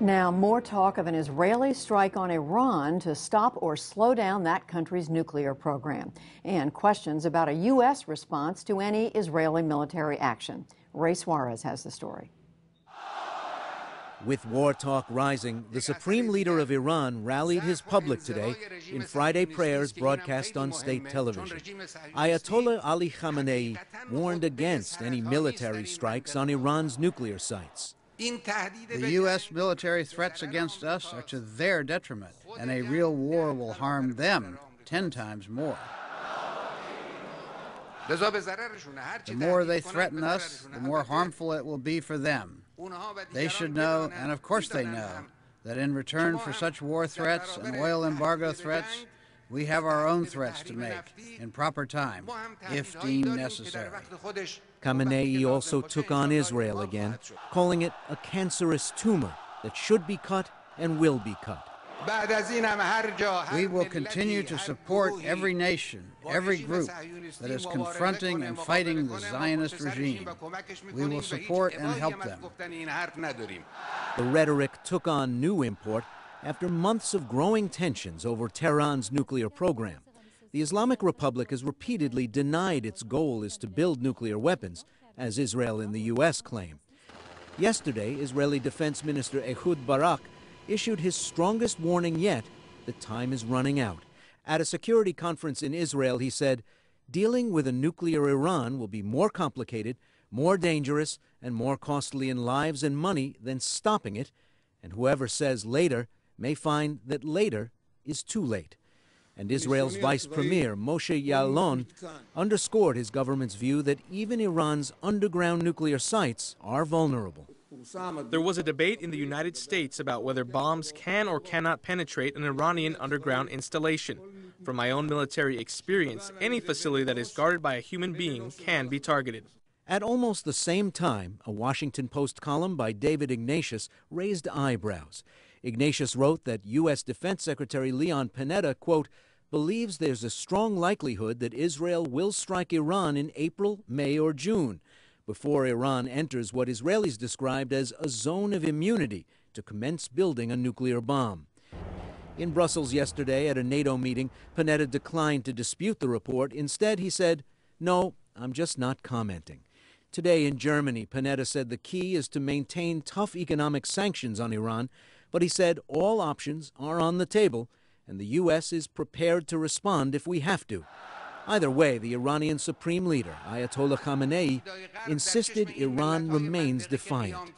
Now, more talk of an Israeli strike on Iran to stop or slow down that country's nuclear program, and questions about a U.S. response to any Israeli military action. Ray Suarez has the story. With war talk rising, the supreme leader of Iran rallied his public today in Friday prayers broadcast on state television. Ayatollah Ali Khamenei warned against any military strikes on Iran's nuclear sites. The U.S. military threats against us are to their detriment, and a real war will harm them 10 times more. The more they threaten us, the more harmful it will be for them. They should know, and of course they know, that in return for such war threats and oil embargo threats, we have our own threats to make in proper time, if deemed necessary. Khamenei also took on Israel again, calling it a cancerous tumor that should be cut and will be cut. We will continue to support every nation, every group that is confronting and fighting the Zionist regime. We will support and help them. The rhetoric took on new import after months of growing tensions over Tehran's nuclear program. The Islamic Republic has repeatedly denied its goal is to build nuclear weapons, as Israel and the U.S. claim. Yesterday, Israeli Defense Minister Ehud Barak issued his strongest warning yet that time is running out. At a security conference in Israel, he said, "Dealing with a nuclear Iran will be more complicated, more dangerous, and more costly in lives and money than stopping it, and whoever says later may find that later is too late." And Israel's Vice Premier, Moshe Ya'alon, underscored his government's view that even Iran's underground nuclear sites are vulnerable. There was a debate in the United States about whether bombs can or cannot penetrate an Iranian underground installation. From my own military experience, any facility that is guarded by a human being can be targeted. At almost the same time, a Washington Post column by David Ignatius raised eyebrows. Ignatius wrote that U.S. Defense Secretary Leon Panetta, quote, believes there's a strong likelihood that Israel will strike Iran in April, May, or June, before Iran enters what Israelis described as a zone of immunity to commence building a nuclear bomb. In Brussels yesterday at a NATO meeting, Panetta declined to dispute the report. Instead, he said, "No, I'm just not commenting." Today in Germany, Panetta said the key is to maintain tough economic sanctions on Iran, but he said all options are on the table and the U.S. is prepared to respond if we have to. Either way, the Iranian Supreme Leader, Ayatollah Khamenei, insisted Iran remains defiant.